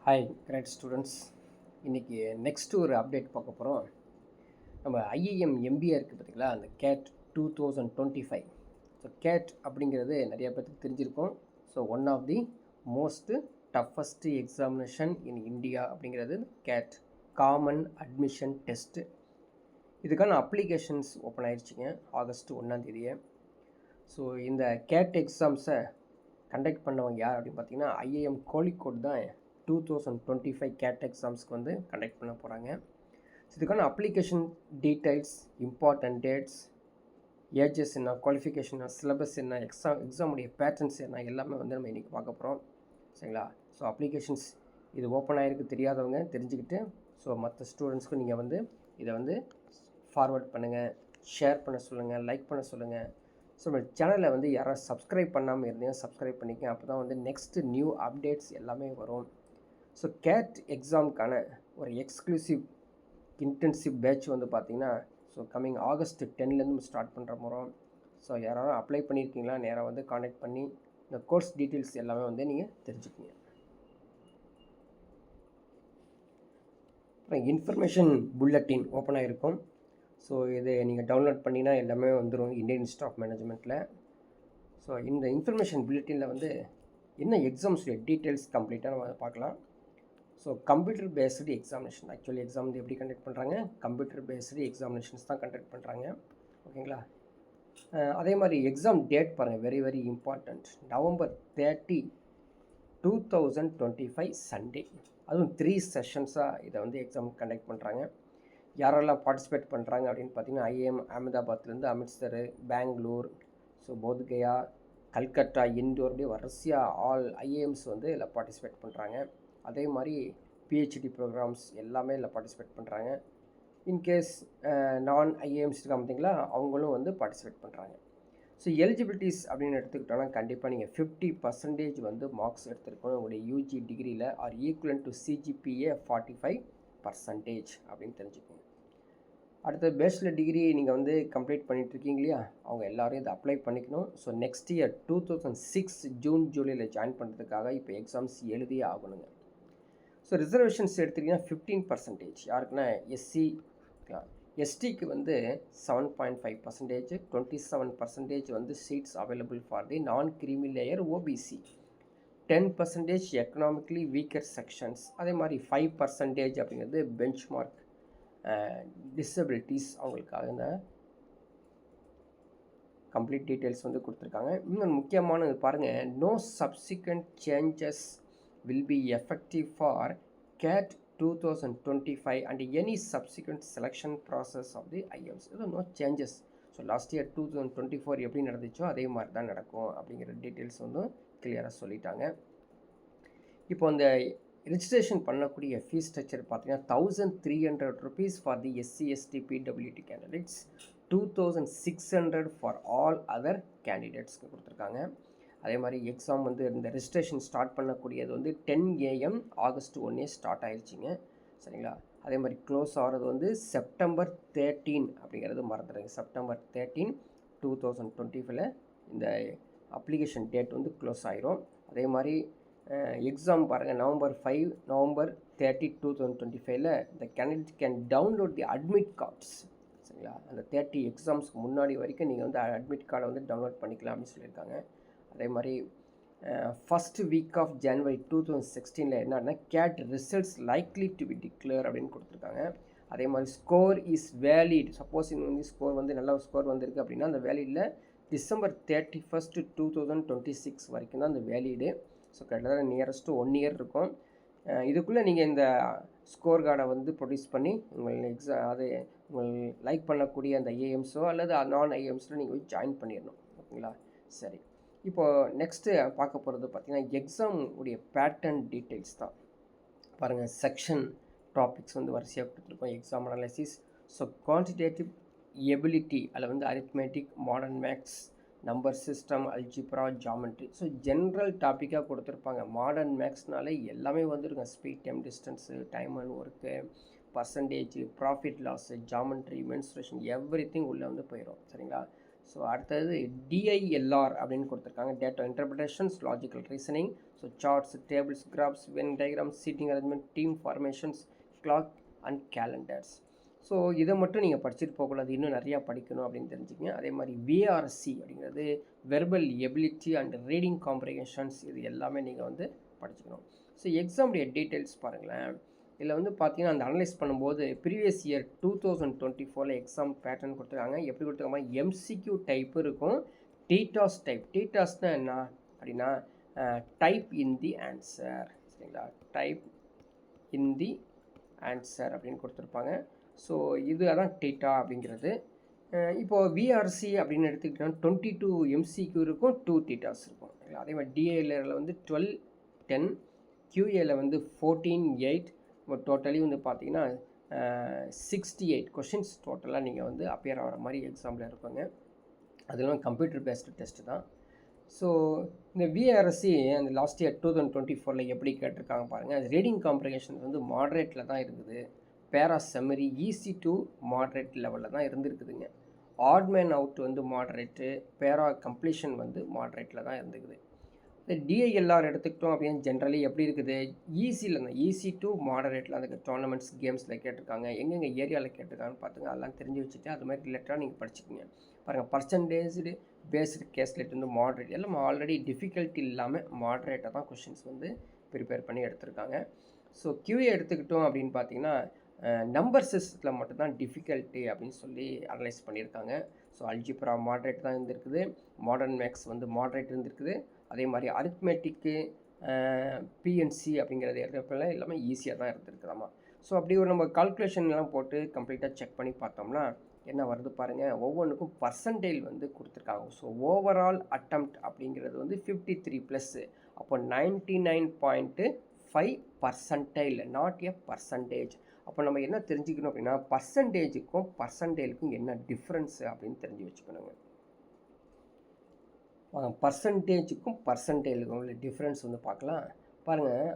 Hi great students. இன்றைக்கி next ஒரு update பார்க்க போகிறோம். நம்ம ஐஏஎம் எம்பிஏ இருக்குது பார்த்திங்களா, அந்த கேட் 2025. ஸோ கேட் அப்படிங்கிறது நிறையா பேருக்கு தெரிஞ்சிருக்கும். So one of the most toughest examination in India அப்படிங்கிறது கேட், காமன் அட்மிஷன் டெஸ்ட்டு. இதுக்கான அப்ளிகேஷன்ஸ் ஓப்பன் ஆயிடுச்சுங்க ஆகஸ்ட் 1 ஸோ இந்த கேட் எக்ஸாம்ஸை கண்டக்ட் பண்ணவங்க யார் அப்படின்னு பார்த்தீங்கன்னா ஐஏஎம் கோழிக்கோட் தான் 2025 கேட் எக்ஸாம்ஸ்க்கு வந்து கண்டக்ட் பண்ண போகிறாங்க. ஸோ இதுக்கான application details, important dates, ages என்ன, குவாலிஃபிகேஷன், சிலபஸ் என்ன, எக்ஸாமுடைய பேட்டர்ன்ஸ் என்ன, எல்லாமே வந்து நம்ம இன்றைக்கி பார்க்க போகிறோம். சரிங்களா? ஸோ அப்ளிகேஷன்ஸ் இது ஓப்பன் ஆகிருக்கு தெரியாதவங்க தெரிஞ்சுக்கிட்டு, ஸோ மற்ற ஸ்டூடெண்ட்ஸ்க்கும் நீங்கள் வந்து இதை வந்து ஃபார்வர்ட் பண்ணுங்கள், ஷேர் பண்ண சொல்லுங்கள், லைக் பண்ண சொல்லுங்கள். ஸோ நம்ம சேனலை வந்து யாராவது சப்ஸ்கிரைப் பண்ணாமல் இருந்தீங்கன்னா சப்ஸ்கிரைப் பண்ணிக்க. அப்போ தான் வந்து நெக்ஸ்ட்டு நியூ அப்டேட்ஸ் எல்லாமே வரும். ஸோ கேட் எக்ஸாமுக்கான ஒரு எக்ஸ்க்ளூசிவ் இன்டென்சிவ் பேட்ச் வந்து பார்த்திங்கன்னா ஸோ கம்மிங் ஆகஸ்ட் 10லேருந்து ஸ்டார்ட் பண்ணுற போகிறோம். ஸோ யாராவது அப்ளை பண்ணியிருக்கீங்களா, நேராக வந்து காண்டாக்ட் பண்ணி இந்த கோர்ஸ் டீட்டெயில்ஸ் எல்லாமே வந்து நீங்கள் தெரிஞ்சுக்கிங்க. அப்புறம் இன்ஃபர்மேஷன் புல்லட்டின் ஓப்பன் ஆகிருக்கும். ஸோ இதை நீங்கள் டவுன்லோட் பண்ணினா எல்லாமே வந்துடும் இந்தியன் இன்ஸ்டியூட் ஆஃப் மேனேஜ்மெண்ட்டில். ஸோ இந்த இன்ஃபர்மேஷன் புல்லட்டினில் வந்து என்ன எக்ஸாம்ஸுடைய டீட்டெயில்ஸ் கம்ப்ளீட்டாக நம்ம அதை பார்க்கலாம். So computer based examination, actually exam வந்து எப்படி கண்டக்ட் பண்ணுறாங்க, கம்ப்யூட்டர் பேஸ்டு எக்ஸாமினேஷன்ஸ் தான் கண்டக்ட் பண்ணுறாங்க. ஓகேங்களா? அதே மாதிரி எக்ஸாம் டேட் பாருங்கள், very very important. November 30, 2025 Sunday. அதுவும் 3 செஷன்ஸாக இதை வந்து எக்ஸாம் கண்டக்ட் பண்ணுறாங்க. யாரெல்லாம் பார்ட்டிசிபேட் பண்ணுறாங்க அப்படின்னு பார்த்தீங்கன்னா ஐஏஎம் அகமதாபாத்லேருந்து அமிர்த்சர், பெங்களூர், ஸோ போத்கயா, கல்கட்டா, இண்டோர், அப்படியே வரிசையாக ஆல் ஐஏஎம்ஸ் வந்து இதில் பார்ட்டிசிபேட் பண்ணுறாங்க. அதே மாதிரி பிஹெச்டி ப்ரோக்ராம்ஸ் எல்லாமே இதில் பார்ட்டிசிபேட் பண்ணுறாங்க. இன்கேஸ் நான் ஐஏஎம்ஸ் இருக்காங்க பார்த்தீங்களா, அவங்களும் வந்து பார்ட்டிசிபேட் பண்ணுறாங்க. ஸோ எலிஜிபிலிட்டிஸ் அப்படின்னு எடுத்துக்கிட்டோன்னா கண்டிப்பாக நீங்கள் 50% வந்து மார்க்ஸ் எடுத்துருக்கணும் உங்களுடைய யூஜி டிகிரியில், ஆர் ஈக்குவலன் டு சிஜிபிஏ 45% அப்படின்னு தெரிஞ்சுக்கோங்க. அடுத்த பேச்சுலர் டிகிரி நீங்கள் வந்து கம்ப்ளீட் பண்ணிகிட்ருக்கீங்க இல்லையா, அவங்க எல்லோரும் இதை அப்ளை பண்ணிக்கணும். ஸோ நெக்ஸ்ட் இயர் 2006 ஜூன் ஜூலையில் ஜாயின் பண்ணுறதுக்காக இப்போ எக்ஸாம்ஸ் எழுதியே ஆகணுங்க. ஸோ ரிசர்வேஷன்ஸ் எடுத்திங்கன்னா 15%. யாருக்குன்னா எஸ்சி, எஸ்டிக்கு வந்து 7.5%, 27% வந்து சீட்ஸ் அவைலபிள் ஃபார் தி நான் creamy layer OBC, 10% economically weaker sections, அதே மாதிரி 5% அப்படிங்கிறது பெஞ்ச் மார்க் டிசபிலிட்டிஸ் அவங்களுக்காக இந்த கம்ப்ளீட் டீட்டெயில்ஸ் வந்து கொடுத்துருக்காங்க. இன்னும் முக்கியமானது பாருங்கள், no subsequent changes will be effective for CAT 2025 and any subsequent selection process of the IELTS. இது no changes. So last year 2024 எப்படி நடந்துச்சோ அதே மாதிரி தான் நடக்கும் அப்படிங்கிற டீட்டெயில்ஸ் வந்து கிளியராக சொல்லிட்டாங்க. இப்போ அந்த ரிஜிஸ்ட்ரேஷன் பண்ணக்கூடிய ஃபீஸ் ஸ்ட்ரக்சர் பார்த்தீங்கன்னா 1300 rupees for the SC ST பிடபிள்யூடி கேண்டிடேட்ஸ், 2600 ஃபார் ஆல் அதர் கேண்டிடேட்ஸ்க்கு கொடுத்துருக்காங்க. அதே மாதிரி எக்ஸாம் வந்து இந்த ரெஜிஸ்ட்ரேஷன் ஸ்டார்ட் பண்ணக்கூடியது வந்து 10 AM ஆகஸ்ட் 1 ஸ்டார்ட் ஆயிடுச்சிங்க. சரிங்களா? அதே மாதிரி க்ளோஸ் ஆகிறது வந்து September 13 அப்படிங்கிறது மறந்துடுங்க. September 13, 2025 இந்த அப்ளிகேஷன் டேட் வந்து க்ளோஸ் ஆயிரும். அதே மாதிரி எக்ஸாம் பாருங்கள், November 5, November 30, 2025 இந்த candidate can download the admit cards. சரிங்களா? அந்த 30 எக்ஸாம்ஸ்க்கு முன்னாடி வரைக்கும் நீங்கள் வந்து அட்மிட் கார்டை வந்து டவுன்லோட் பண்ணிக்கலாம் அப்படின்னு சொல்லியிருக்காங்க. அதே மாதிரி ஃபஸ்ட் வீக் ஆஃப் ஜனவரி 2016 என்னன்னா CAT results likely to be declare அப்படின்னு கொடுத்துருக்காங்க. அதே மாதிரி ஸ்கோர் இஸ் வேலிட், சப்போஸ் வந்து ஸ்கோர் வந்து நல்ல ஸ்கோர் வந்திருக்கு அப்படின்னா அந்த வேலிடில் December 31, 2026 வரைக்கும் தான் அந்த வேலிடு. ஸோ கிட்டத்தட்ட நியரஸ்ட்டு 1 year இருக்கும். இதுக்குள்ளே நீங்கள் இந்த ஸ்கோர் கார்டை வந்து ப்ரொடியூஸ் பண்ணி உங்கள் அது உங்கள் லைக் பண்ணக்கூடிய அந்த ஏஎம்ஸோ அல்லது நான் ஐஎம்ஸில் நீங்கள் போய் ஜாயின் பண்ணிடணும். ஓகேங்களா? சரி, இப்போது நெக்ஸ்ட்டு பார்க்க போகிறது பார்த்திங்கன்னா எக்ஸாம் உடைய பேட்டர்ன் டீட்டெயில்ஸ் தான். பாருங்கள், செக்ஷன் டாபிக்ஸ் வந்து வரிசையாக கொடுத்துருக்கோம். Exam analysis, so quantitative ability, அதில் வந்து arithmetic, modern maths, number system, algebra, geometry. So general டாப்பிக்காக கொடுத்துருப்பாங்க. மாடர்ன் மேக்ஸ்னாலே எல்லாமே வந்துருங்க. Speed, time, distance, time and work, percentage, profit loss, geometry, mensuration, everything உள்ளே வந்து போயிடும். சரிங்களா? ஸோ அடுத்தது டிஐஎல்ஆர் அப்படின்னு கொடுத்துருக்காங்க, data interpretations, logical reasoning. So charts, tables, graphs, Venn diagrams, seating arrangement, team formations, clock and calendars. So இதை மட்டும் நீங்கள் படிச்சுட்டு போகக்கூடாது, இன்னும் நிறையா படிக்கணும் அப்படின்னு தெரிஞ்சுக்கங்க. அதே மாதிரி விஆர்சி அப்படிங்கிறது verbal ability and reading comprehensions, இது எல்லாமே நீங்கள் வந்து படிச்சுக்கணும். ஸோ எக்ஸாமுடைய டீட்டெயில்ஸ் பாருங்களேன். இதில் வந்து பார்த்தீங்கன்னா அந்த அனலைஸ் பண்ணும்போது ப்ரீவியஸ் இயர் 2024 எக்ஸாம் பேட்டர்ன் கொடுத்துருக்காங்க. எப்படி கொடுத்துருக்காங்க, எம்சிக்யூ டைப்பு இருக்கும், டிடாஸ் டைப். டிடாஸ்னால் என்ன அப்படின்னா டைப் இன் தி ஆன்சர், சரிங்களா, டைப் இன் தி ஆன்சர் அப்படின்னு கொடுத்துருப்பாங்க. ஸோ இது அதான் டீட்டா அப்படிங்கிறது. இப்போது விஆர்சி அப்படின்னு எடுத்துக்கிட்டோம்னா 22 எம்சிக்யூ இருக்கும், 2 டீட்டாஸ் இருக்கும். அதே மாதிரி டிஏஎல்ஆரில் வந்து 12, 10, QAல வந்து 14, 8. டோட்டலி வந்து பார்த்தீங்கன்னா 68 கொஷின்ஸ் டோட்டலாக நீங்கள் வந்து அப்பியர் ஆகிற மாதிரி எக்ஸாம்பிள் இருப்பாங்க. அதெல்லாம் கம்ப்யூட்டர் பேஸ்டு டெஸ்ட்டு தான். ஸோ இந்த விஆர்எஸ்சி அந்த லாஸ்ட் இயர் 2024 எப்படி கேட்டிருக்காங்க பாருங்கள். அது ரீடிங் காம்ப்ரிஹென்ஷன் வந்து மாட்ரேட்டில் தான் இருக்குது. பேரா சம்மரி ஈஸி டு மாட்ரேட் லெவலில் தான் இருந்துருக்குதுங்க. ஆட் மேன் அவுட் வந்து மாட்ரேட்டு, பேரா கம்ப்ளீஷன் வந்து மாட்ரேட்டில் தான் இருந்துக்குது. இந்த டிஐஎல்ஆர் எடுத்துக்கிட்டோம் அப்படின்னு ஜென்ரலி எப்படி இருக்குது, ஈஸியில் தான், ஈஸி டு மாடரேட்டில் அதுக்கு டோர்னமெண்ட்ஸ் கேம்ஸில் கேட்டிருக்காங்க, எங்கெங்கே ஏரியாவில் கேட்டிருக்காங்கன்னு பார்த்துங்க. அதெல்லாம் தெரிஞ்சு வச்சுட்டு அது மாதிரி ரிலேட்டடாக நீங்கள் படிச்சுக்கோங்க. பாருங்கள், பர்சன்டேஜ்டு பேஸ்டு கேஸ்லெட் வந்து மாடரேட் எல்லாம் ஆல்ரெடி டிஃபிகல்ட்டி இல்லாமல் மாடரேட்டாக தான் கொஷின்ஸ் வந்து ப்ரிப்பேர் பண்ணி எடுத்திருக்காங்க. ஸோ QA எடுத்துக்கிட்டோம் அப்படின்னு பார்த்தீங்கன்னா நம்பர் சிஸ்டத்தில் மட்டும்தான் டிஃபிகல்ட்டி அப்படின்னு சொல்லி அனலைஸ் பண்ணியிருக்காங்க. ஸோ அல்ஜிப்ரா மாட்ரேட் தான் இருந்திருக்குது, மாடர்ன் மேக்ஸ் வந்து மாட்ரேட் இருந்திருக்குது. அதே மாதிரி அரித்மெட்டிக்கு, பிஎன்சி அப்படிங்கிறது எடுக்கிறப்பெல்லாம் எல்லாமே ஈஸியாக தான் இருந்திருக்குதாம்மா. ஸோ அப்படி ஒரு நம்ம கால்குலேஷன்லாம் போட்டு கம்ப்ளீட்டாக செக் பண்ணி பார்த்தோம்னா என்ன வருது பாருங்கள், ஒவ்வொன்றுக்கும் பர்சன்டேஜ் வந்து கொடுத்துருக்காங்க. ஸோ ஓவரால் அட்டம்ப்ட் அப்படிங்கிறது வந்து 53+. அப்போ 99.5%, நாட் எ பர்சன்டேஜ். அப்போ நம்ம என்ன தெரிஞ்சுக்கணும் அப்படின்னா பர்சன்டேஜுக்கும் பர்சன்டேஜுக்கும் என்ன டிஃப்ரென்ஸு அப்படின்னு தெரிஞ்சு வச்சுக்கணுங்க. பர்சன்டேஜுக்கும் பர்சன்டேஜுக்கும் உள்ள டிஃப்ரென்ஸ் வந்து பார்க்கலாம். பாருங்கள்,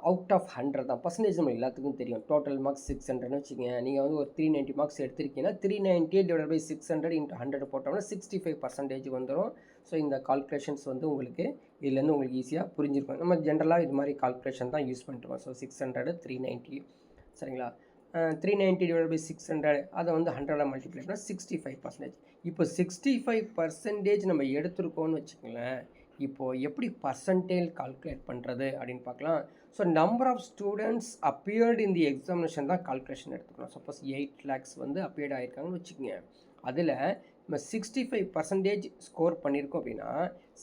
அவுட் ஆஃப் 100 தான் பர்சன்டேஜ். நம்ம எல்லாத்துக்கும் தெரியும். டோட்டல் மார்க்ஸ் 600ன்னு வச்சுக்கோங்க. நீங்கள் வந்து ஒரு 390 மார்க்ஸ் எடுத்திருக்கீங்கன்னா 390/600 × 100 போட்டோம்னா 65% வந்துடும். ஸோ இந்த கால்குலேஷன்ஸ் வந்து உங்களுக்கு இதுலேருந்து உங்களுக்கு ஈஸியாக புரிஞ்சிருக்கும். நம்ம ஜென்ரலாக இது மாதிரி கால்குலேஷன் தான் யூஸ் பண்ணிட்டுருக்கோம். ஸோ 600, 390, சரிங்களா. 390/600 அதை வந்து 100 மல்டிப்ளை பண்ணால் 65%. இப்போ 65% நம்ம எடுத்துருக்கோன்னு வச்சுக்கோங்களேன். இப்போது எப்படி பர்சன்டேஜ் கால்குலேட் பண்ணுறது அப்படின்னு பார்க்கலாம். So number of students appeared in the examination தான் கால்குலேஷன் எடுத்துக்கணும். சப்போஸ் 8 lakhs வந்து அப்பியர்ட் ஆகிருக்காங்கன்னு வச்சுக்கோங்க. அதில் நம்ம 65% ஸ்கோர் பண்ணியிருக்கோம் அப்படின்னா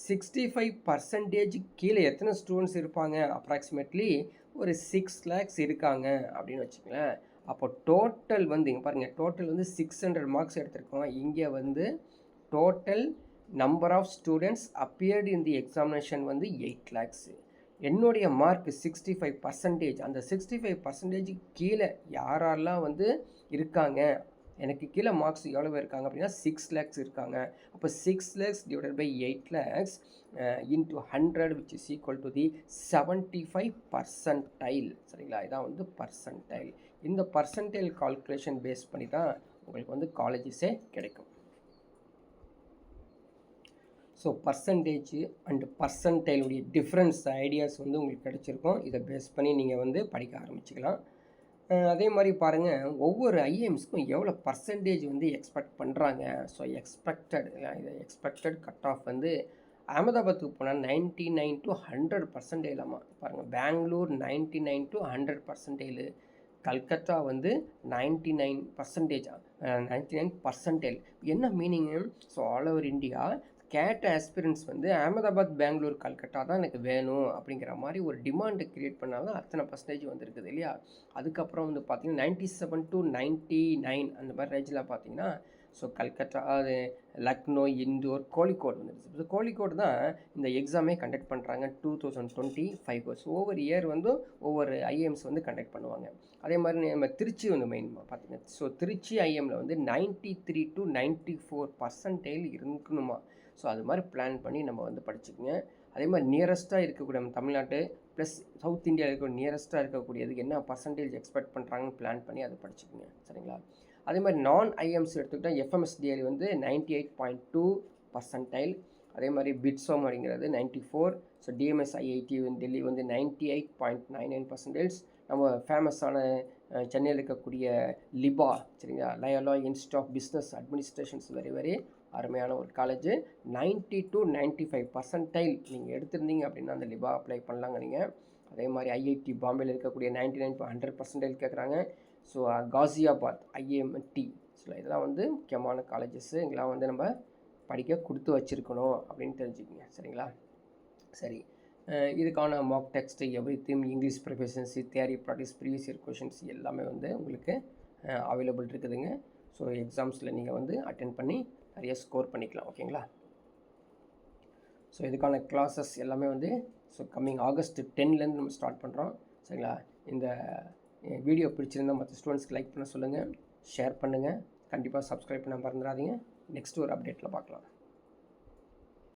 65% கீழே எத்தனை ஸ்டூடெண்ட்ஸ் இருப்பாங்க, அப்ராக்சிமேட்லி ஒரு 6 lakhs இருக்காங்க அப்படின்னு வச்சுக்கங்களேன். அப்போ டோட்டல் வந்து இங்கே பாருங்கள், டோட்டல் வந்து 600 மார்க்ஸ் எடுத்திருக்கோம். இங்கே வந்து total number of students appeared in the examination வந்து 8 lakhs. என்னுடைய மார்க் 65%. அந்த 65% கீழே யாரெல்லாம் வந்து இருக்காங்க, எனக்கு கீழே மார்க்ஸ் எவ்வளோ இருக்காங்க அப்படின்னா 6 lakhs இருக்காங்க. அப்போ 6 lakhs / 8 lakhs into 100 which is equal to the 75%. சரிங்களா, இதான் வந்து பர்சன்டைல். இந்த பர்சன்டைல் கால்குலேஷன் பேஸ் பண்ணி தான் உங்களுக்கு வந்து காலேஜஸே கிடைக்கும். ஸோ பர்சன்டேஜ் அண்ட் பர்சன்டைலுடைய டிஃப்ரென்ஸ் ஐடியாஸ் வந்து உங்களுக்கு கிடைச்சிருக்கும். இதை பேஸ் பண்ணி நீங்கள் வந்து படிக்க ஆரம்பிச்சிக்கலாம். அதே மாதிரி பாருங்கள், ஒவ்வொரு ஐஎம்ஸ்க்கும் எவ்வளோ பர்சன்டேஜ் வந்து எக்ஸ்பெக்ட் பண்ணுறாங்க. ஸோ எக்ஸ்பெக்டட் கட் ஆஃப் வந்து அகமதாபாத்துக்கு போனால் 99 to 100% பாருங்கள். பெங்களூர் 99 to 100%. கல்கத்தா வந்து 99%. என்ன meaning? So all over India CAT aspirants வந்து அகமதாபாத், பெங்களூர், கல்கட்டா தான் எனக்கு வேணும் அப்படிங்கிற மாதிரி ஒரு டிமாண்டை க்ரியேட் பண்ணாலும் அத்தனை பர்சன்டேஜ் வந்துருக்குது இல்லையா. அதுக்கப்புறம் வந்து பார்த்திங்கன்னா 97 to 99 அந்த மாதிரி ரேஞ்சில் பார்த்தீங்கன்னா ஸோ கல்கட்டா, அது லக்னோ, இந்தூர், கோழிக்கோடு வந்துருச்சு. ஸோ கோழிக்கோடு தான் இந்த எக்ஸாமே கண்டக்ட் பண்ணுறாங்க 2025. ஸோ ஒவ்வொரு இயர் வந்து ஒவ்வொரு ஐஎம்ஸ் வந்து கண்டக்ட் பண்ணுவாங்க. அதே மாதிரி நம்ம திருச்சி வந்து மெயின் பார்த்திங்கன்னா, ஸோ திருச்சி ஐஎம்மில் வந்து 93 to 94% இருக்கணுமா. ஸோ அது மாதிரி பிளான் பண்ணி நம்ம வந்து படிச்சுக்கோங்க. அதே மாதிரி நியரஸ்ட்டாக இருக்கக்கூடிய நம்ம தமிழ்நாட்டு ப்ளஸ் சவுத் இந்தியாவில் இருக்க நியரஸ்ட்டாக இருக்கக்கூடியதுக்கு என்ன பர்சன்டேஜ் எக்ஸ்பெக்ட் பண்ணுறாங்கன்னு பிளான் பண்ணி அதை படிச்சுக்கோங்க, சரிங்களா. அதே மாதிரி நான் ஐஎம்சி எடுத்துக்கிட்டால் எஃப்எம்எஸ்டிஎல் வந்து 98.2%. அதே மாதிரி பிட்ஸோம் அப்படிங்கிறது 94. ஸோ டிஎம்எஸ் ஐஐடி டெல்லி வந்து 98.99%. நம்ம ஃபேமஸான சென்னையில் இருக்கக்கூடிய லிபா, சரிங்களா, Loyola Institute of Business Administrations very very அருமையான ஒரு காலேஜ். 90 to 95% நீங்கள் எடுத்திருந்தீங்க அப்படின்னா அந்த லிபா அப்ளை பண்ணலாங்க நீங்கள். அதே மாதிரி ஐஐடி பாம்பேயில் இருக்கக்கூடிய 99.100% கேட்குறாங்க. ஸோ காசியாபாத் ஐஎம்டி, ஸோ இதெல்லாம் வந்து முக்கியமான காலேஜஸ்ஸு. இதெல்லாம் வந்து நம்ம படிக்க கொடுத்து வச்சுருக்கணும் அப்படின்னு தெரிஞ்சுக்கோங்க, சரிங்களா. சரி, இதுக்கான mark text everything, English proficiency, theory practice, previous year questions எல்லாமே வந்து உங்களுக்கு அவைலபிள் இருக்குதுங்க. ஸோ எக்ஸாம்ஸில் நீங்கள் வந்து அட்டென்ட் பண்ணி நிறைய ஸ்கோர் பண்ணிக்கலாம், ஓகேங்களா. ஸோ இதுக்கான கிளாஸஸ் எல்லாமே வந்து ஸோ கம்மிங் ஆகஸ்ட் 10லேருந்து நம்ம ஸ்டார்ட் பண்ணுறோம், சரிங்களா. இந்த வீடியோ பிடிச்சிருந்தால் மற்ற ஸ்டூடெண்ட்ஸ்க்கு லைக் பண்ண சொல்லுங்கள், ஷேர் பண்ணுங்கள், கண்டிப்பாக சப்ஸ்கிரைப் பண்ண மறந்துடாதீங்க. நெக்ஸ்ட் ஒரு அப்டேட்டில் பார்க்கலாம்.